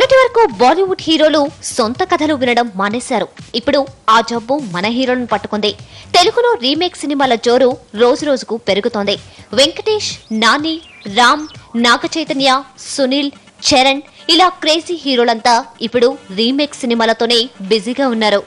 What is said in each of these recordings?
ఇప్పటి వరకు బాలీవుడ్ హీరోలు సొంత కథలు వినడం మానేశారు. ఇప్పుడు ఆ జబ్బు మన హీరోలను పట్టుకుంది. తెలుగులో రీమేక్ సినిమాల జోరు రోజు రోజుకు పెరుగుతోంది. వెంకటేష్, నాని, రామ్, నాగ చైతన్య, సునీల్, చరణ్ ఇలా క్రేజీ హీరోలంతా ఇప్పుడు రీమేక్ సినిమాలతోనే బిజీగా ఉన్నారు.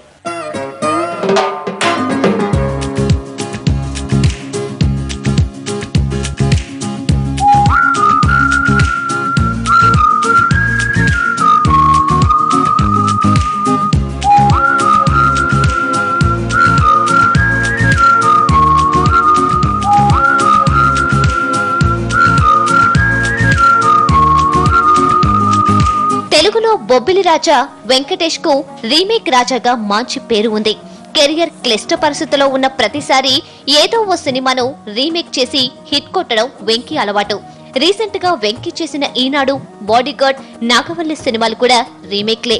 తెలుగులో బొబ్బిలి రాజా వెంకటేష్ కు రీమేక్ రాజాగా మంచి పేరు ఉంది. కెరియర్ క్లిష్ట పరిస్థితిలో ఉన్న ప్రతిసారి ఏదో ఓ సినిమాను రీమేక్ చేసి హిట్ కొట్టడం వెంకీ అలవాటు. రీసెంట్ గా వెంకీ చేసిన ఈనాడు, బాడీగార్డ్, నాగవల్లి సినిమాలు కూడా రీమేక్లే.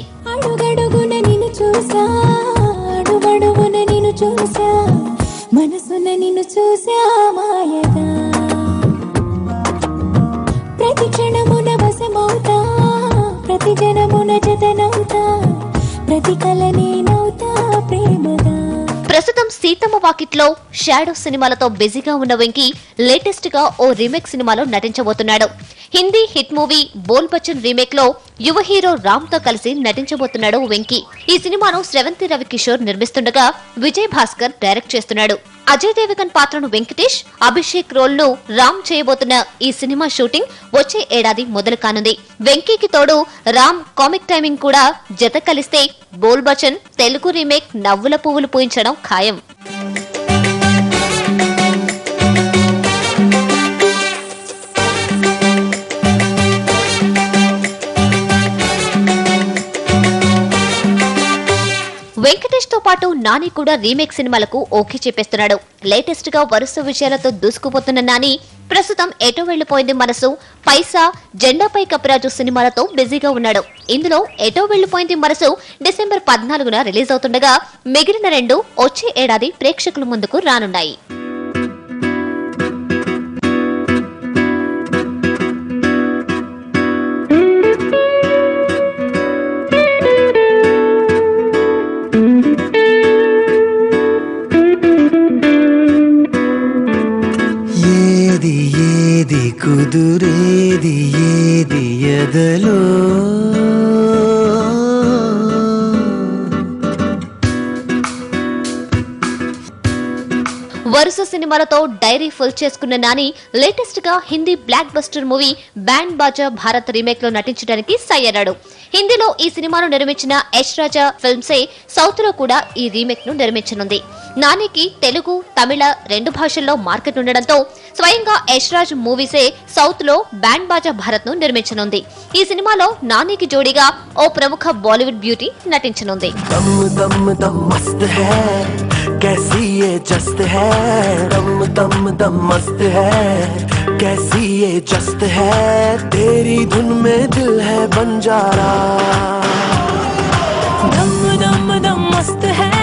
ప్రతి క్షణమున వశమవుతా, ప్రతి జనమున జతనవుతా, ప్రతి కలనేనవుతా ప్రేమగా. ప్రస్తుతం సీతమ్మ వాకిట్లో, షాడో సినిమాలతో బిజీగా ఉన్న వెంకీ లేటెస్ట్ గా ఓ రీమేక్ సినిమాలో నటించబోతున్నాడు. హిందీ హిట్ మూవీ బోల్ బచ్చన్ రీమేక్ లో యువ హీరో రామ్ తో కలిసి నటించబోతున్నాడు వెంకీ. ఈ సినిమాను శ్రవంతి రవికిషోర్ నిర్మిస్తుండగా విజయ్ భాస్కర్ డైరెక్ట్ చేస్తున్నాడు. అజయ్ దేవగన్ పాత్రను వెంకటేష్, అభిషేక్ రోల్ ను రామ్ చేయబోతున్న ఈ సినిమా షూటింగ్ వచ్చే ఏడాది మొదలు కానుంది. వెంకీకి తోడు రామ్ కామిక్ టైమింగ్ కూడా జత కలిస్తే బోల్ బచ్చన్ తెలుగు రీమేక్ నవ్వుల పువ్వులు పూయించడం ఖాయం. వెంకటేష్ తో పాటు నాని కూడా రీమేక్ సినిమాలకు ఓకే చెప్పేస్తున్నాడు. లేటెస్ట్ గా వరుస విజయాలతో దూసుకుపోతున్న నాని ప్రస్తుతం ఎటో వెళ్లిపోయింది మనసు, పైసా, జెండాపై కపిరాజు సినిమాలతో బిజీగా ఉన్నాడు. ఇందులో ఎటో వెళ్లిపోయింది మనసు డిసెంబర్ 14న రిలీజ్ అవుతుండగా మిగిలిన రెండు వచ్చే ఏడాది ప్రేక్షకుల ముందుకు రానున్నాయి. కుదురేది ఏది ఎదలో, వరుస సినిమాలతో డైరీ ఫుల్ చేసుకున్న నాని లేటెస్ట్ గా Hindi block buster movie band బాజా భారత్ రీమేక్ లో నటించడానికి సయ్యన్నాడు. హిందీలో ఈ సినిమాను నిర్మించిన యష్ రాజా ఫిల్మ్సే సౌత్ లో కూడా ఈ రీమేక్ ను నిర్మించనుంది. నానికి తెలుగు, తమిళ రెండు భాషల్లో మార్కెట్ ఉండడంతో స్వయంగా యష్ రాజ్ మూవీసే సౌత్ లో బ్యాండ్ బాజా భారత్ ను నిర్మించనుంది. ఈ సినిమాలో నానికి జోడీగా ఓ ప్రముఖ బాలీవుడ్ బ్యూటీ నటించనుంది. कैसी ये जस्त है, दम दम दम मस्त है, कैसी ये जस्त है, तेरी धुन में दिल है बंजारा, दम दम दम मस्त है,